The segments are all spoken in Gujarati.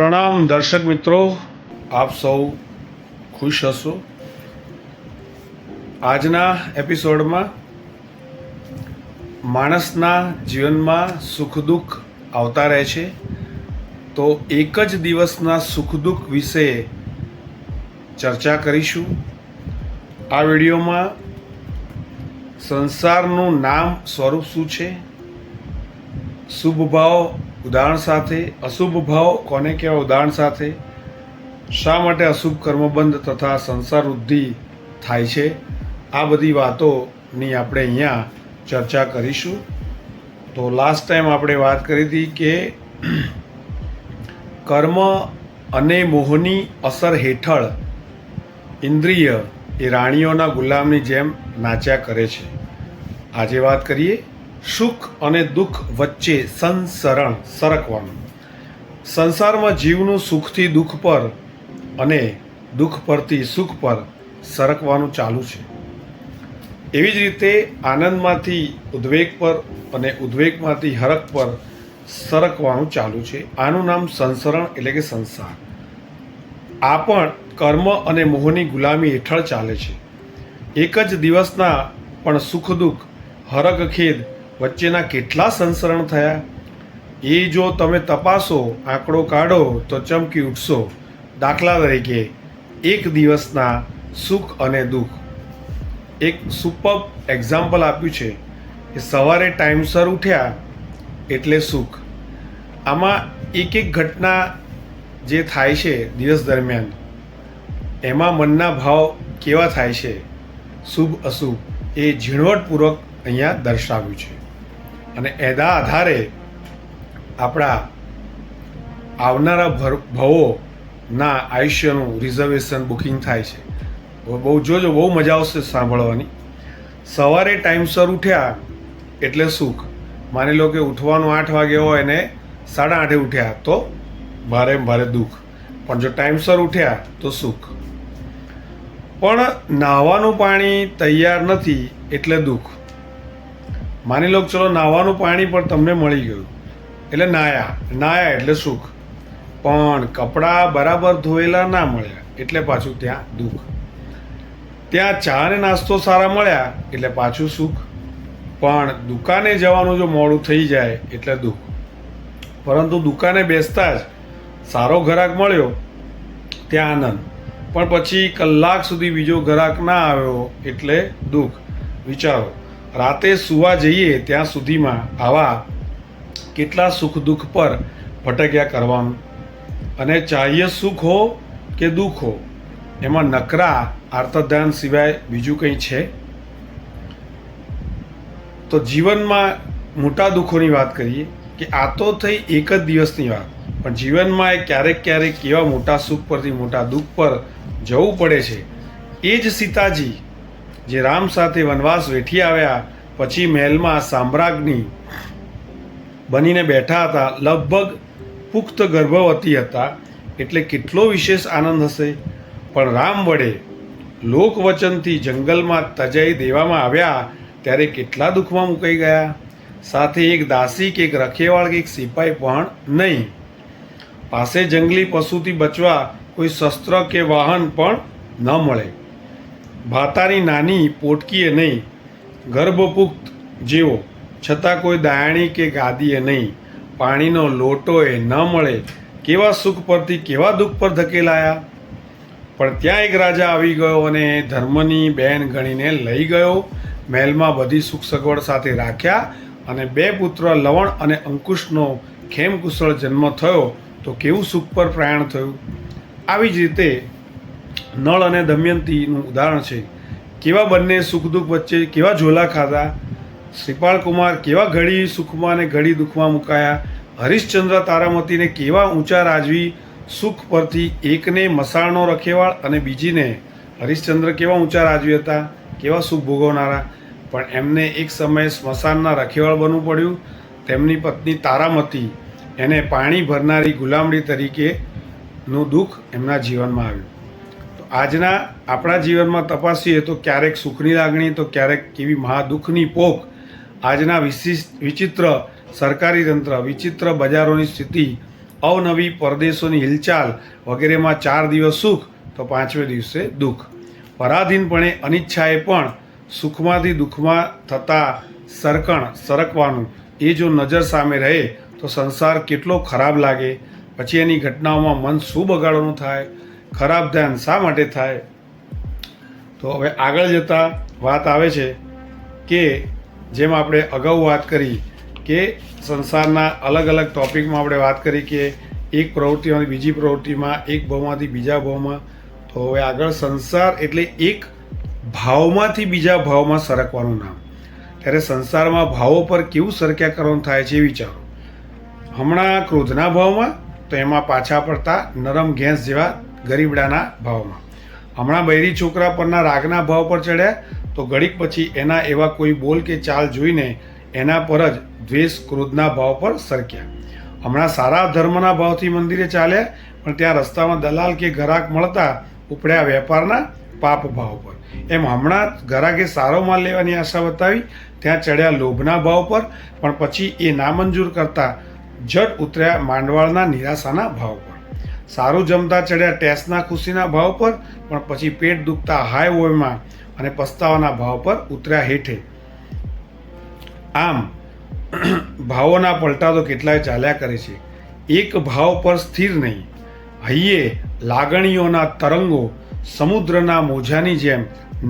પ્રણામ દર્શક મિત્રો, આપ સૌ ખુશ હશો। આજના એપિસોડમાં માણસના જીવનમાં સુખ દુઃખ આવતા રહે છે, તો એક જ દિવસના સુખ દુઃખ વિશે ચર્ચા કરીશું। આ વિડીયોમાં સંસારનું નામ સ્વરૂપ શું છે, શુભ ભાવ ઉદાહરણ સાથે, અશુભ ભાવ કોને કહેવાય ઉદાહરણ સાથે, શા માટે અશુભ કર્મબંધ તથા સંસાર વૃદ્ધિ થાય છે, આ બધી વાતોની આપણે અહીંયા ચર્ચા કરીશું। તો લાસ્ટ ટાઈમ આપણે વાત કરી હતી કે કર્મ અને મોહની અસર હેઠળ ઇન્દ્રિય એ રાણીઓના ગુલામની જેમ નાચ્યા કરે છે। આજે વાત કરીએ સુખ અને દુઃખ વચ્ચે સરકવાનું। સંસારમાં જીવનું સુખથી દુઃખ પર અને દુઃખ પરથી સુખ પર સરકવાનું ચાલુ છે। એવી જ રીતે આનંદમાંથી ઉદ્વેગ પર અને ઉદ્વેગમાંથી હરખ પર સરકવાનું ચાલુ છે। આનું નામ સંસરણ એટલે કે સંસાર। આ પણ કર્મ અને મોહની ગુલામી હેઠળ ચાલે છે। એક જ દિવસના પણ સુખ દુઃખ હરખ ખેદ વચ્ચેના કેટલા સંસરણ થયા એ જો તમે તપાસો, આંકડો કાઢો તો ચમકી ઉઠશો। દાખલા તરીકે એક દિવસના સુખ અને દુઃખ, એક સુપર એક્ઝામ્પલ આપ્યું છે કે સવારે ટાઈમસર ઉઠ્યા એટલે સુખ। આમાં એક એક ઘટના જે થાય છે દિવસ દરમિયાન, એમાં મનના ભાવ કેવા થાય છે, શુભ અશુભ, એ ઝીણવટપૂર્વક અહીંયા દર્શાવ્યું છે। અને એના આધારે આપણા આવનારા ભવોના આયુષ્યનું રિઝર્વેશન બુકિંગ થાય છે। બહુ જોજો, બહુ મજા આવશે સાંભળવાની। સવારે ટાઈમસર ઉઠ્યા એટલે સુખ। માની લો કે ઉઠવાનું 8 વાગે હોય ને 8:30 ઉઠ્યા તો ભારે ભારે દુઃખ, પણ જો ટાઈમસર ઉઠ્યા તો સુખ। પણ નાહવાનું પાણી તૈયાર નથી એટલે દુઃખ। માની લો ચલો નાહવાનું પાણી પણ તમને મળી ગયું એટલે નાહ્યા એટલે સુખ, પણ કપડાં બરાબર ધોયેલા ના મળ્યા એટલે પાછું ત્યાં દુઃખ। ત્યાં ચા ને નાસ્તો સારા મળ્યા એટલે પાછું સુખ, પણ દુકાને જવાનું જો મોડું થઈ જાય એટલે દુઃખ। પરંતુ દુકાને બેસતા જ સારો ગ્રાહક મળ્યો ત્યાં આનંદ, પણ પછી કલાક સુધી બીજો ગ્રાહક ના આવ્યો એટલે દુઃખ। વિચારો, રાતે સૂવા જઈએ ત્યાં સુધીમાં આવા કેટલા સુખ દુઃખ પર ભટક્યા કરવાનું। અને ચાહીએ સુખ હો કે દુઃખ હો, એમાં નકરા આર્તધ્યાન સિવાય બીજું કંઈ છે? તો જીવનમાં મોટા દુઃખોની વાત કરીએ કે આ તો થઈ એક જ દિવસની વાત, પણ જીવનમાં એ ક્યારેક કેવા મોટા સુખ પરથી મોટા દુઃખ પર જવું પડે છે। એ જ સીતાજી જે રામ સાથે વનવાસ વેઠી આવ્યા પછી મહેલમાં સામ્રાજ્ઞી બનીને બેઠા હતા, લગભગ પુખ્ત ગર્ભવતી હતા, એટલે કેટલો વિશેષ આનંદ હશે। પણ રામ વડે લોકવચનથી જંગલમાં તજાઈ દેવામાં આવ્યા ત્યારે કેટલા દુઃખમાં મુકાઈ ગયા। સાથે એક દાસી કે એક રખેવાળ કે એક સિપાઈ પણ નહીં, પાસે જંગલી પશુથી બચવા કોઈ શસ્ત્ર કે વાહન પણ ન મળે, ભાતાની નાની પોટકીએ નહીં, ગર્ભપુખ્ત જેવો છતાં કોઈ દાયણી કે ગાદીએ નહીં, પાણીનો લોટોએ ન મળે, કેવા સુખ પરથી કેવા દુઃખ પર ધકેલાયા। પણ ત્યાં એક રાજા આવી ગયો અને ધર્મની બહેન ગણીને લઈ ગયો, મહેલમાં બધી સુખ સગવડ સાથે રાખ્યા, અને 2 પુત્ર લવણ અને અંકુશનો ખેમકુશળ જન્મ થયો તો કેવું સુખ પર પ્રયાણ થયું। આવી જ રીતે નળ અને દમયંતીનું ઉદાહરણ છે। કેવા બંને સુખ દુઃખ વચ્ચે કેવા ઝોલા ખાધા। શ્રીપાળ કુમાર કેવા ઘડી સુખમાં અને ઘડી દુઃખમાં મુકાયા। હરિશ્ચંદ્ર તારામતીને કેવા ઊંચા રાજવી સુખ પરથી, એકને મસાણનો રખેવાળ અને બીજીને હરિશ્ચંદ્ર કેવા ઊંચા રાજવી હતા, કેવા સુખ ભોગવનારા, પણ એમને એક સમયે સ્મશાનના રખેવાળ બનવું પડ્યું। તેમની પત્ની તારામતી, એને પાણી ભરનારી ગુલામડી તરીકેનું દુઃખ એમના જીવનમાં આવ્યું। તો આજના આપણા જીવનમાં તપાસીએ તો ક્યારેક સુખની લાગણી તો ક્યારેક કેવી મહાદુઃખની પોક। આજના વિચિત્ર સરકારી તંત્ર, વિચિત્ર બજારોની સ્થિતિ અવનવી પરદેશોની હિલચાલ વગેરેમાં 4 દિવસ સુખ તો 5મે દિવસે દુઃખ. પરાધીનપણે અનિચ્છાએ પણ સુખમાંથી દુઃખમાં થતા સરકવાનું એ જો નજર સામે રહે તો સંસાર કેટલો ખરાબ લાગે. પછી એની ઘટનાઓમાં મન શું બગાડવાનું થાય, ખરાબ ધ્યાન શા માટે થાય. તો હવે આગળ જતાં વાત આવે છે કે જેમ આપણે અગાઉ વાત કરી કે સંસારના અલગ અલગ ટોપિકમાં આપણે વાત કરી કે એક પ્રવૃત્તિમાંથી બીજી પ્રવૃત્તિમાં, એક ભાવમાંથી બીજા ભાવમાં. તો હવે આગળ સંસાર એટલે એક ભાવમાંથી બીજા ભાવમાં સરકવાનું નામ. ત્યારે સંસારમાં ભાવો પર કેવું સરક્યા કરવાનું થાય છે એ વિચારો. હમણાં ક્રોધના ભાવમાં તો એમાં પાછા પડતા નરમ ઘેંસ જેવા ગરીબડાના ભાવમાં. હમણાં બૈરી છોકરા પરના રાગના ભાવ પર ચડ્યા તો ઘડીક પછી એના એવા કોઈ બોલ કે ચાલ જોઈને એના પર જ દ્વેષ ક્રોધના ભાવ પર સરક્યા. હમણાં સારા ધર્મના ભાવથી મંદિરે ચાલ્યા પણ ત્યાં રસ્તામાં દલાલ કે ગ્રાહક મળતા ઉપડ્યા વેપારના પાપ ભાવ પર. એમ હમણાં ગ્રાહકે સારો માલ લેવાની આશા બતાવી ત્યાં ચડ્યા લોભના ભાવ પર પણ પછી એ નામંજૂર કરતા જટ ઉતર્યા માંડવાળના નિરાશાના ભાવ પર. સારું જમતા ચડ્યા ટેસ્ટના ખુશીના ભાવ પર પણ પછી પેટ દુખતા હાય ઓયમાં અને પસ્તાવાના ભાવ પર ઉતર્યા હેઠે. આમ ભાવોના પલટા તો કેટલાય ચાલ્યા કરે છે. એક ભાવ પર સ્થિર નહીં. હૈયે લાગણીઓના તરંગો સમુદ્રના મોજાની જેમ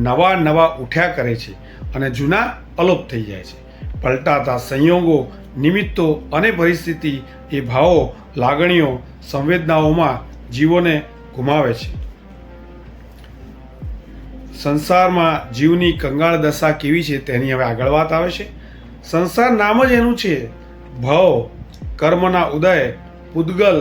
નવા નવા ઉઠ્યા કરે છે અને જૂના અલોપ થઈ જાય છે. પલટાતા સંયોગો, નિમિત્તો અને પરિસ્થિતિ એ ભાવો, લાગણીઓ, સંવેદનાઓમાં જીવોને ગુમાવે છે. સંસારમાં જીવની કંગાળ દશા કેવી છે તેની હવે આગળ વાત આવે છે. સંસાર નામ જ એનું છે. ભાવ, કર્મના ઉદય, પૂદગલ,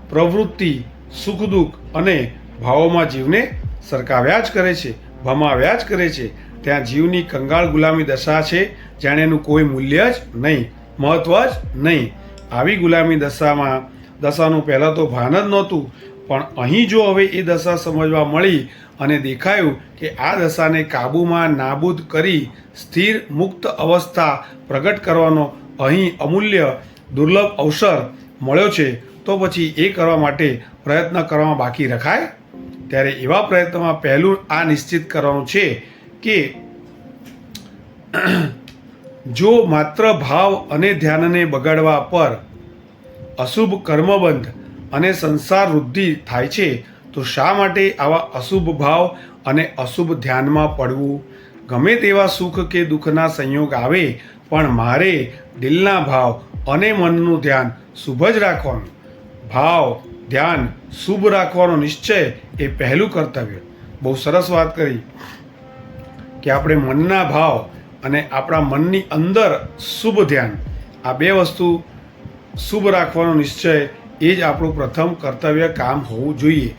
પ્રવૃત્તિ, સુખ દુઃખ અને ભાવોમાં જીવને સરકાવ્યા જ કરે છે, ભમાવ્યા જ કરે છે. ત્યાં જીવની કંગાળ ગુલામી દશા છે જાણે એનું કોઈ મૂલ્ય જ નહીં, મહત્વ જ નહીં. આવી ગુલામી દશાનું પહેલાં તો ભાન જ નહોતું પણ અહીં જો હવે એ દશા સમજવા મળી અને દેખાયું કે આ દશાને કાબૂમાં નાબૂદ કરી સ્થિર મુક્ત અવસ્થા પ્રગટ કરવાનો અહીં અમૂલ્ય દુર્લભ અવસર મળ્યો છે તો પછી એ કરવા માટે પ્રયત્ન કરવામાં બાકી રખાય. ત્યારે એવા પ્રયત્નમાં પહેલું આ નિશ્ચિત કરવાનું છે કે જો માત્ર ભાવ અને ધ્યાનને બગાડવા પર અશુભ કર્મબંધ અને સંસાર વૃદ્ધિ થાય છે તો શા માટે આવા અશુભ ભાવ અને અશુભ ધ્યાનમાં પડવું. ગમે તેવા સુખ કે દુઃખના સંયોગ આવે પણ મારે દિલના ભાવ અને મનનું ધ્યાન શુભ જ રાખવાનું. ભાવ ધ્યાન શુભ રાખવાનો નિશ્ચય એ પહેલું કર્તવ્ય. બહુ સરસ વાત કરી કે આપણે મનના ભાવ અને આપણા મનની અંદર શુભ ધ્યાન, આ બે વસ્તુ શુભ રાખવાનો નિશ્ચય એ જ આપણું પ્રથમ કર્તવ્ય કામ હોવું જોઈએ.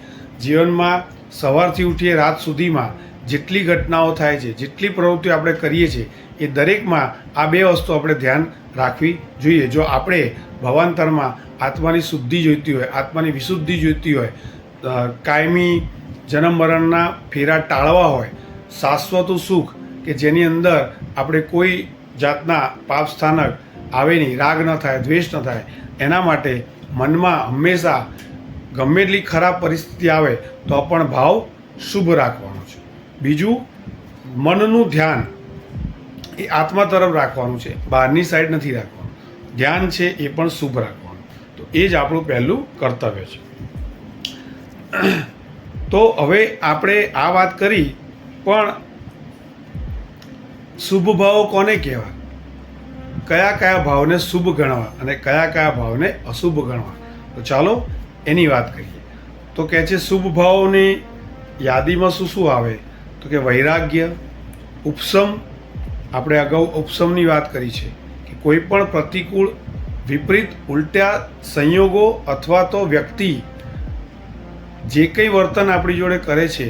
જીવનમાં સવારથી ઉઠીએ રાત સુધીમાં જેટલી ઘટનાઓ થાય છે, જેટલી પ્રવૃત્તિઓ આપણે કરીએ છીએ એ દરેકમાં આ બે વસ્તુ આપણે ધ્યાન રાખવી જોઈએ. જો આપણે ભવાંતરમાં આત્માની શુદ્ધિ જોઈતી હોય, આત્માની વિશુદ્ધિ જોઈતી હોય, કાયમી જન્મ મરણના ફેરા ટાળવા હોય, શાશ્વત સુખ કે જેની અંદર આપણે કોઈ જાતના પાપ સ્થાનક આવે નહીં, રાગ ન થાય, દ્વેષ ન થાય, એના માટે મનમાં હંમેશા ગમે એટલી ખરાબ પરિસ્થિતિ આવે તો પણ ભાવ શુભ રાખવાનો છે. બીજું, મનનું ધ્યાન એ આત્મા તરફ રાખવાનું છે, બહારની સાઈડ નથી રાખવાનું. ધ્યાન છે એ પણ શુભ રાખવાનું. તો એ જ આપણું પહેલું કર્તવ્ય છે. તો હવે આપણે આ વાત કરી પણ શુભ ભાવો કોને કહેવાય, કયા કયા ભાવને શુભ ગણવા અને કયા કયા ભાવને અશુભ ગણવા, તો ચાલો એની વાત કરીએ. તો કહે છે શુભ ભાવોની યાદીમાં શું શું આવે તો કે વૈરાગ્ય, ઉપશમ. આપણે અગાઉ ઉપશમની વાત કરી છે કે કોઈ પણ પ્રતિકૂળ, વિપરીત, ઉલટા સંયોગો અથવા તો વ્યક્તિ જે કંઈ વર્તન આપણી જોડે કરે છે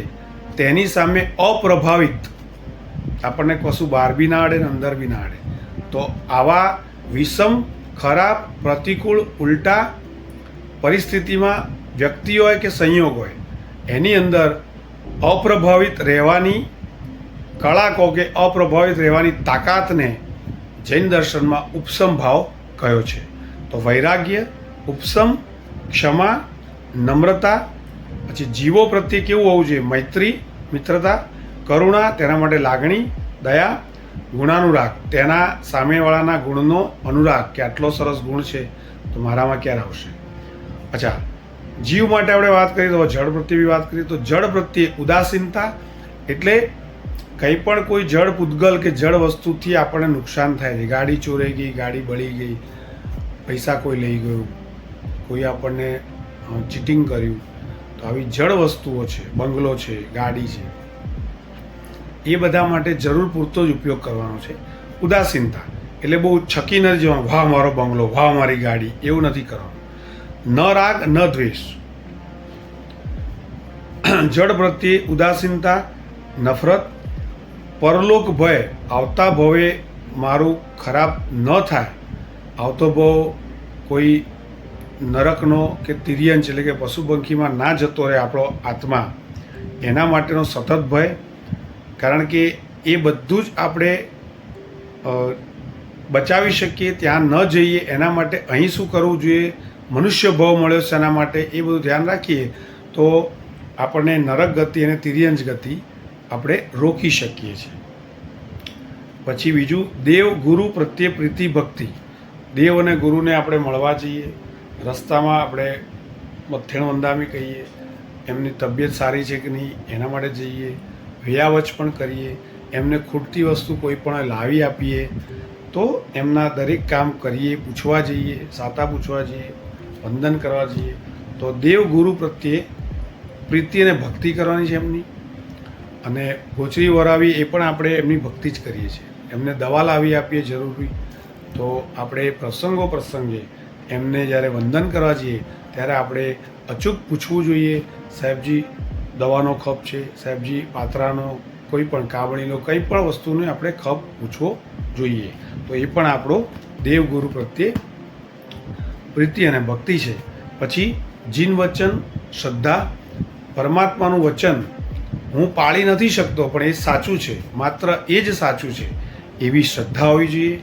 તેની સામે અપ્રભાવિત, આપણને કશું બહાર બી ના અડે ને અંદર બી ના અડે. તો આવા વિષમ, ખરાબ, પ્રતિકૂળ, ઉલટા પરિસ્થિતિમાં વ્યક્તિ હોય કે સંયોગ હોય એની અંદર અપ્રભાવિત રહેવાની કળા કહો કે અપ્રભાવિત રહેવાની તાકાતને જૈન દર્શનમાં ઉપશમ ભાવ કયો છે. તો વૈરાગ્ય, ઉપશમ ક્ષમા, નમ્રતા, પછી જીવો પ્રત્યે કેવું હોવું જોઈએ? મૈત્રી, મિત્રતા, કરુણા, તેના માટે લાગણી, દયા, ગુણાનુરાગ, તેના સામેવાળાના ગુણનો અનુરાગ કે આટલો સરસ ગુણ છે તો મારામાં ક્યારે આવશે. અચ્છા, જીવ માટે આપણે વાત કરીએ તો જળ પ્રત્યે બી વાત કરીએ તો જળ પ્રત્યે ઉદાસીનતા એટલે કંઈ પણ કોઈ જળ પૂતગલ કે જળ વસ્તુથી આપણને નુકસાન થાય છે. ગાડી ચોરાઈ ગઈ, ગાડી બળી ગઈ, પૈસા કોઈ લઈ ગયું, કોઈ આપણને ચીટિંગ કર્યું, તો આવી જળ વસ્તુઓ છે, બંગલો છે, ગાડી છે, એ બધા માટે જરૂર પૂરતો જ ઉપયોગ કરવાનો છે. ઉદાસીનતા એટલે બહુ છકી નથી જવાનું, વાહ મારો બંગલો, વાહ મારી ગાડી, એવું નથી કરવાનું. ન રાગ ન દ્વેષ. જળ પ્રત્યે ઉદાસીનતા, નફરત, પરલોક ભય, આવતા ભવે મારું ખરાબ ન થાય, આવતો ભવ કોઈ નરકનો કે તિર્યંચ એટલે કે પશુ પંખીમાં ના જતો રહે આપણો આત્મા, એના માટેનો સતત ભય. કારણ કે એ બધું જ આપણે બચાવી શકીએ, ત્યાં ન જઈએ એના માટે અહીં શું કરવું જોઈએ, મનુષ્ય ભાવ મળ્યો છે એના માટે એ બધું ધ્યાન રાખીએ તો આપણને નરક ગતિ અને તિર્યંચ ગતિ આપણે રોકી શકીએ છીએ. પછી બીજું, દેવ ગુરુ પ્રત્યે પ્રીતિ ભક્તિ. દેવ અને ગુરુને આપણે મળવા જઈએ, રસ્તામાં આપણે મથેણ વંદામી કહીએ, એમની તબિયત સારી છે કે નહીં એના માટે જઈએ, વ્યાવચ પણ કરીએ, એમને ખૂટતી વસ્તુ કોઈ પણ લાવી આપીએ, તો એમના દરેક કામ કરીએ, પૂછવા જઈએ, સાતા પૂછવા જઈએ, વંદન કરવા જઈએ. તો દેવ ગુરુ પ્રત્યે પ્રીતિ અને ભક્તિ કરવાની છે એમની. અને ગોચરી વરાવી એ પણ આપણે એમની ભક્તિ જ કરીએ છીએ. એમને દવા લાવી આપીએ જરૂરી, તો આપણે પ્રસંગે એમને જ્યારે વંદન કરવા જઈએ ત્યારે આપણે અચૂક પૂછવું જોઈએ, સાહેબજી દવાનો ખપ છે, સાહેબજી પાત્રાનો, કોઈ પણ કાબળીનો, કંઈ પણ વસ્તુનો આપણે ખપ પૂછવો જોઈએ. તો એ પણ આપણો દેવગુરુ પ્રત્યે પ્રીતિ અને ભક્તિ છે. પછી જીન વચન, શ્રદ્ધા. પરમાત્માનું વચન હું પાળી નથી શકતો પણ એ સાચું છે, માત્ર એ જ સાચું છે, એવી શ્રદ્ધા હોવી જોઈએ.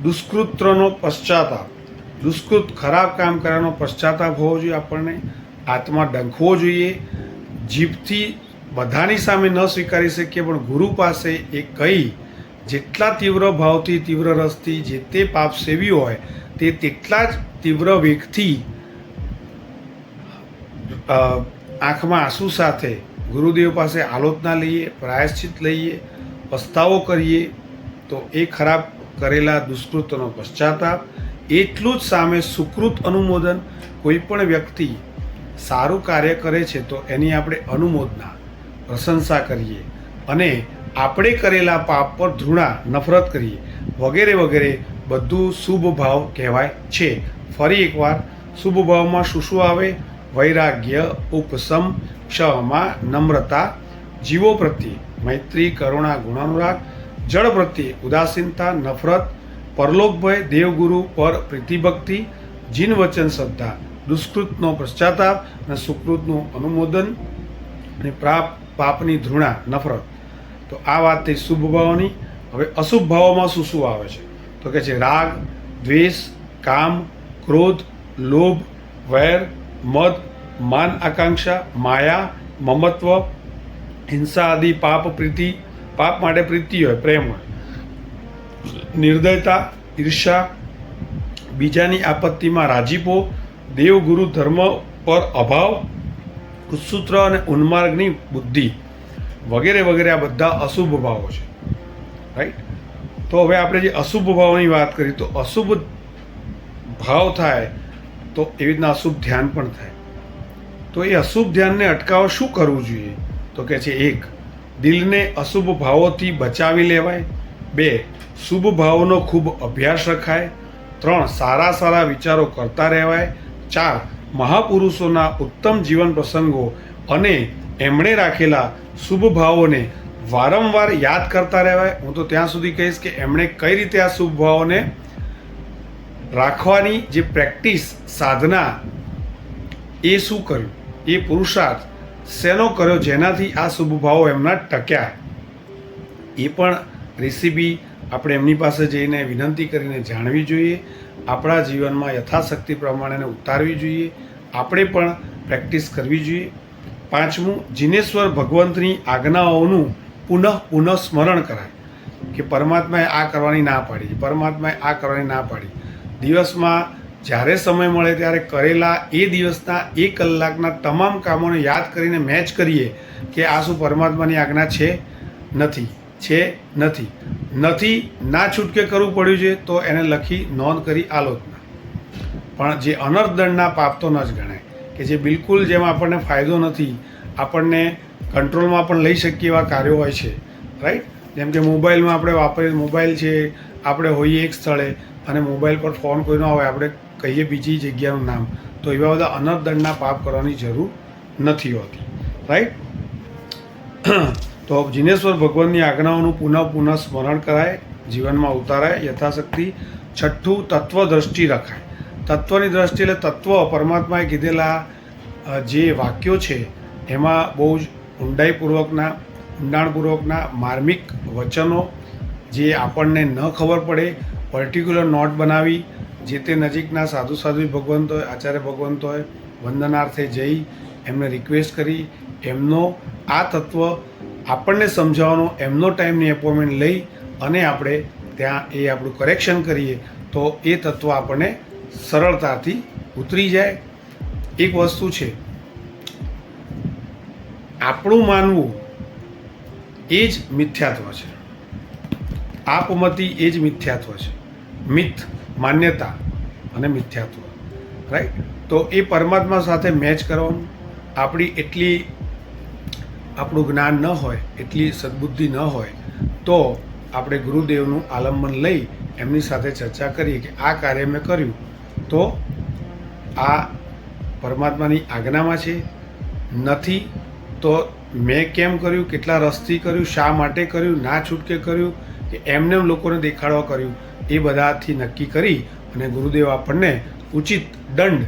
દુષ્કૃત્રનો પશ્ચાતાપ. દુષ્કૃત ખરાબ કામ કરવાનો પશ્ચાતાપ હોવો જોઈએ આપણને. આત્મા ડંખવો જોઈએ. જીભથી બધાની સામે ન સ્વીકારી શકીએ પણ ગુરુ પાસે એ કહી જેટલા તીવ્ર ભાવથી, તીવ્ર રસથી જે તે પાપ સેવ્યું હોય તે તેટલા જ તીવ્ર વેગથી આંખમાં આંસુ સાથે ગુરુદેવ પાસે આલોચના લઈએ, પ્રાયશ્ચિત લઈએ, પસ્તાવો કરીએ, તો એ ખરાબ કરેલા દુષ્કૃતનો પશ્ચાતાપ. એટલું જ સામે સુકૃત અનુમોદન. કોઈ પણ વ્યક્તિ સારું કાર્ય કરે છે તો એની આપણે અનુમોદના, પ્રશંસા કરીએ અને આપણે કરેલા પાપ પર ધૃણા, નફરત કરીએ, વગેરે વગેરે બધું શુભ ભાવ કહેવાય છે. ફરી એકવાર, શુભ ભાવમાં શું શું આવે? વૈરાગ્ય, ઉપશમ, ક્ષમા, નમ્રતા, જીવો પ્રત્યે મૈત્રી, કરુણા, ગુણાનુરાગ, જળ પ્રત્યે ઉદાસીનતા, નફરત, પરલોક ભય, દેવગુરુ પર પ્રીતિભક્તિ, જીન વચન શ્રદ્ધા, દુષ્કૃતનો પશ્ચાતાપ અને સુકૃતનું અનુમોદન અને પાપની ધૃણા, નફરત. તો આ વાત થઈ શુભ ભાવોની. હવે અશુભ ભાવોમાં શું શું આવે છે? તો કે છે રાગ, દ્વેષ, કામ, ક્રોધ, લોભ, વૈર, મદ, માન, આકાંક્ષા, માયા, મમત્વ, હિંસા આદિ પાપ. પ્રીતિ, પાપ માટે પ્રીતિ હોય, પ્રેમ હોય. નિર્દયતા, ઈર્ષા, બીજાની આપત્તિમાં રાજીપો, દેવગુરુ ધર્મ પર અભાવ, કુસૂત્ર અને ઉન્માર્ગની બુદ્ધિ, વગેરે વગેરે. આ બધા અશુભ ભાવો છે, રાઈટ. તો હવે આપણે જે અશુભ ભાવની વાત કરી, તો અશુભ ભાવ થાય તો એવી રીતના અશુભ ધ્યાન પણ થાય. તો એ અશુભ ધ્યાનને અટકાવવા શું કરવું જોઈએ? તો કે છે 1. દિલને અશુભ ભાવોથી બચાવી લેવાય. 2. શુભ ભાવોનો ખૂબ અભ્યાસ રખાય. 3. સારા સારા વિચારો કરતા રહેવાય. 4. મહાપુરુષોના ઉત્તમ જીવન પ્રસંગો અને એમણે રાખેલા શુભ ભાવોને વારંવાર યાદ કરતા રહેવાય. હું તો ત્યાં સુધી કહીશ કે એમણે કઈ રીતે આ શુભ ભાવોને રાખવાની જે પ્રેક્ટિસ, સાધના, એ શું કર્યું, એ પુરુષાર્થ શેનો કર્યો જેનાથી આ શુભ ભાવો એમના ટક્યા, એ પણ રેસીપી આપણે એમની પાસે જઈને વિનંતી કરીને જાણવી જોઈએ, આપણા જીવનમાં યથાશક્તિ પ્રમાણે ઉતારવી જોઈએ, આપણે પણ પ્રેક્ટિસ કરવી જોઈએ. પાંચમું, જીનેશ્વર ભગવંતની આજ્ઞાઓનું પુનઃ સ્મરણ કરાય કે પરમાત્માએ આ કરવાની ના પાડી, પરમાત્માએ આ કરવાની ના પાડી. દિવસમાં જ્યારે સમય મળે ત્યારે કરેલા એ દિવસના 1 કલાકના તમામ કામોને યાદ કરીને મેચ કરીએ કે આ શું પરમાત્માની આજ્ઞા છે નથી, છે નથી, નથી ના છૂટકે કરવું પડ્યું છે તો એને લખી નોંધ કરી આલોચના. પણ જે અનર્થદંડના પાપ તો ન જ ગણાય, કે જે બિલકુલ જેમાં આપણને ફાયદો નથી, આપણને કંટ્રોલમાં પણ લઈ શકીએ એવા કાર્યો હોય છે, રાઈટ. જેમ કે મોબાઈલમાં આપણે વાપરીએ, મોબાઈલ છે, આપણે હોઈએ એક સ્થળે અને મોબાઈલ પર ફોન કોઈનો આવે, આપણે કહીએ બીજી જગ્યાનું નામ, તો એવા બધા અનર્થદંડના પાપ કરવાની જરૂર નથી હોતી, રાઈટ. તો જીનેશ્વર ભગવાનની આજ્ઞાઓનું પુનઃ સ્મરણ કરાય, જીવનમાં ઉતારાય યથાશક્તિ. છઠ્ઠું, તત્વદ્રષ્ટિ રખાય. તત્વની દ્રષ્ટિ એટલે તત્વ પરમાત્માએ કીધેલા જે વાક્યો છે એમાં બહુ જ ઊંડાણપૂર્વકના માર્મિક વચનો, જે આપણને ન ખબર પડે, પર્ટિક્યુલર નોટ બનાવી જે તે નજીકના સાધુ ભગવંત હોય, આચાર્ય ભગવંત હોય, વંદનાર્થે જઈ એમને રિક્વેસ્ટ કરી એમનો આ તત્વ આપણને સમજાવવાનો એમનો ટાઈમની એપોઇન્ટમેન્ટ લઈ અને આપણે ત્યાં એ આપણું કરેક્શન કરીએ તો એ તત્વ આપણને સરળતાથી ઉતરી જાય. એક વસ્તુ છે, આપણું માનવું એ જ મિથ્યાત્વ છે, આપમતી એ જ મિથ્યાત્વ છે. મિથ માન્યતા અને મિથ્યાત્વ, રાઈટ. તો એ પરમાત્મા સાથે મેચ કરવાનું. આપણું જ્ઞાન ન હોય, એટલી સદબુદ્ધિ ન હોય તો આપણે ગુરુદેવનું આલંબન લઈ એમની સાથે ચર્ચા કરીએ કે આ કાર્ય મેં કર્યું તો આ પરમાત્માની આજ્ઞામાં છે, નથી તો મેં કેમ કર્યું, કેટલા રસથી કર્યું, શા માટે કર્યું, ના છૂટકે કર્યું કે એમને લોકોને દેખાડવા કર્યું, એ બધાથી નક્કી કરી અને ગુરુદેવ આપણને ઉચિત દંડ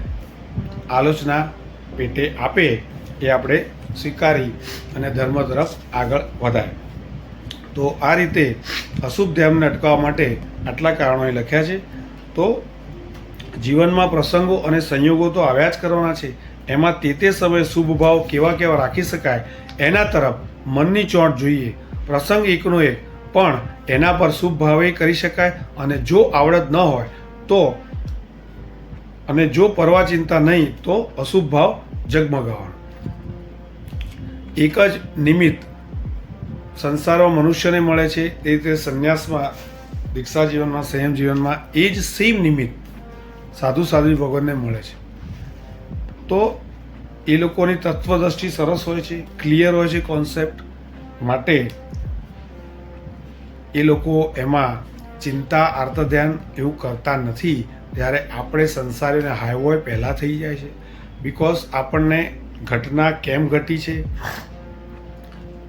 આલોચના પેટે આપે એ આપણે સ્વીકારી અને ધર્મ તરફ આગળ વધાય. તો આ રીતે અશુભ ધ્યાનને અટકાવવા માટે આટલા કારણો એ લખ્યા છે. તો જીવનમાં પ્રસંગો અને સંયોગો તો આવ્યા જ કરવાના છે, એમાં તે સમયે શુભ ભાવ કેવા રાખી શકાય એના તરફ મનની ચોંટ જોઈએ. પ્રસંગ એકનો એક, પણ એના પર શુભ ભાવે કરી શકાય, અને જો આવડત ન હોય તો અને જો પરવા ચિંતા નહીં તો અશુભ ભાવ જગમગાવવાનો. એક જ નિમિત્ત સંસારમાં મનુષ્યને મળે છે, તે રીતે સંન્યાસમાં, દીક્ષા જીવનમાં, સંયમ જીવનમાં એ જ સેમ નિમિત્ત સાધુ ભગવાનને મળે છે. તો એ લોકોની તત્વદ્રષ્ટિ સરસ હોય છે, ક્લિયર હોય છે કોન્સેપ્ટ, માટે એ લોકો એમાં ચિંતા આર્ત ધ્યાન એવું કરતા નથી. જ્યારે આપણે સંસારીને હાઈવે પહેલાં થઈ જાય છે, બિકોઝ આપણને ઘટના કેમ ઘટી છે,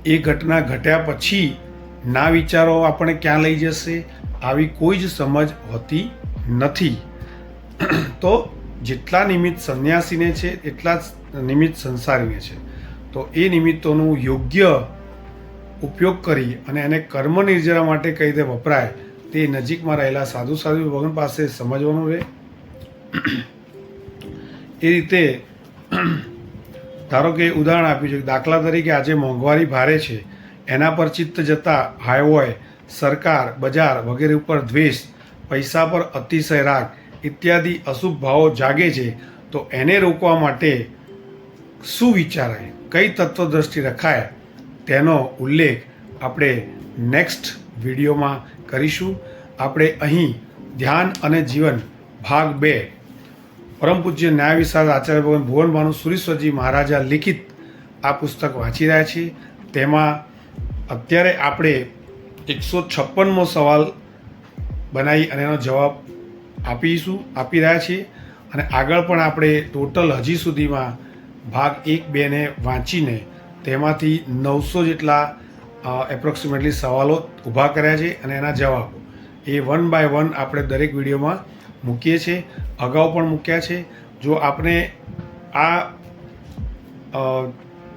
એ ઘટના ઘટ્યા પછી ના વિચારો આપણે ક્યાં લઈ જશે, આવી કોઈ જ સમજ હોતી નથી. તો જેટલા નિમિત્ત સંન્યાસીને છે એટલા જ નિમિત્ત સંસારીને છે. તો એ નિમિત્તોનું યોગ્ય ઉપયોગ કરી અને એને કર્મ નિર્જરા માટે કઈ રીતે વપરાય તે નજીકમાં રહેલા સાધુ ભગવાન પાસે સમજવાનું રહે. એ રીતે ધારો કે ઉદાહરણ આપ્યું છે, દાખલા તરીકે આજે મોંઘવારી ભારે છે, એના પર ચિત્ત જતા હાઈવે, સરકાર, બજાર વગેરે ઉપર દ્વેષ, પૈસા પર અતિશય રાગ ઇત્યાદિ અશુભ ભાવો જાગે છે. તો એને રોકવા માટે શું વિચારાય, કઈ તત્વદ્રષ્ટિ રખાય, તેનો ઉલ્લેખ આપણે નેક્સ્ટ વિડીયોમાં કરીશું. આપણે અહીં ધ્યાન અને જીવન ભાગ 2 પરમ પૂજ્ય ન્યાય વિશારદ આચાર્ય ભગવાન ભુવનભાનુ સુરીશ્વરજી મહારાજા લિખિત આ પુસ્તક વાંચી રહ્યા છીએ. તેમાં અત્યારે આપણે 156મો સવાલ બનાવી અને એનો જવાબ આપી રહ્યા છીએ. અને આગળ પણ આપણે ટોટલ હજી સુધીમાં ભાગ 1, 2 ને વાંચીને તેમાંથી 900 જેટલા એપ્રોક્સિમેટલી સવાલો ઊભા કર્યા છે અને એના જવાબો એ 1 by 1 આપણે દરેક વિડીયોમાં મૂકીએ છીએ, અગાઉ પણ મૂક્યા છે. જો આપણે આ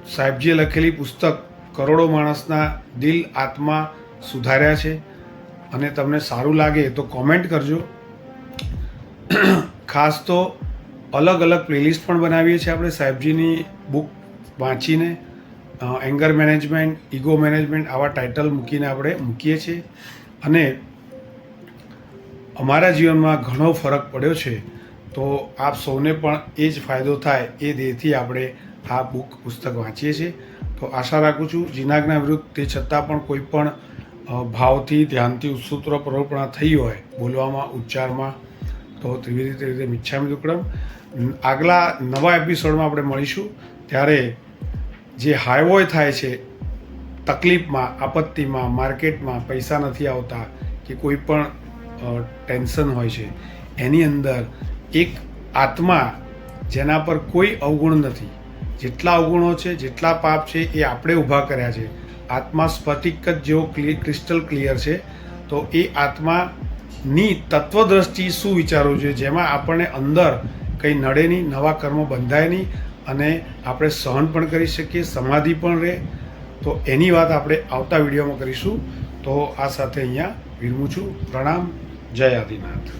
સાહેબજીએ લખેલી પુસ્તક કરોડો માણસના દિલ આત્મા સુધાર્યા છે, અને તમને સારું લાગે તો કોમેન્ટ કરજો. ખાસ તો અલગ અલગ પ્લેલિસ્ટ પણ બનાવીએ છીએ આપણે સાહેબજીની બુક વાંચીને. એંગર મેનેજમેન્ટ, ઇગો મેનેજમેન્ટ આવા ટાઇટલ મૂકીને આપણે મૂકીએ છીએ. અને અમારા જીવનમાં ઘણો ફરક પડ્યો છે, તો આપ સૌને પણ એ જ ફાયદો થાય એ ધ્યેયથી આપણે આ પુસ્તક વાંચીએ છીએ. તો આશા રાખું છું જીનાજ્ઞા વિરુદ્ધ તે છતાં પણ કોઈ પણ ભાવથી, ધ્યાનથી ઉત્સુત્ર પ્રવૃત્તિ થઈ હોય બોલવામાં, ઉચ્ચારમાં, તો તેવી રીતે મિચ્છામિ દુક્કડમ. આગલા નવા એપિસોડમાં આપણે મળીશું. ત્યારે જે હાઈવોય થાય છે તકલીફમાં, આપત્તિમાં, માર્કેટમાં પૈસા નથી આવતા કે કોઈ પણ ટેન્શન હોય છે, એની અંદર એક આત્મા જેના પર કોઈ અવગુણ નથી, જેટલા અવગુણો છે, જેટલા પાપ છે એ આપણે ઊભા કર્યા છે. આત્મા સ્ફટિક જ જેવો ક્રિસ્ટલ ક્લિયર છે. તો એ આત્માની તત્વદ્રષ્ટિ શું વિચારવું જોઈએ, જેમાં આપણને અંદર કંઈ નડે નહીં, નવા કર્મો બંધાય નહીં અને આપણે સહન પણ કરી શકીએ, સમાધિ પણ રહે. તો એની વાત આપણે આવતા વિડીયોમાં કરીશું. તો આ સાથે અહીંયા વિરમું છું. પ્રણામ. જય આદિનાથ.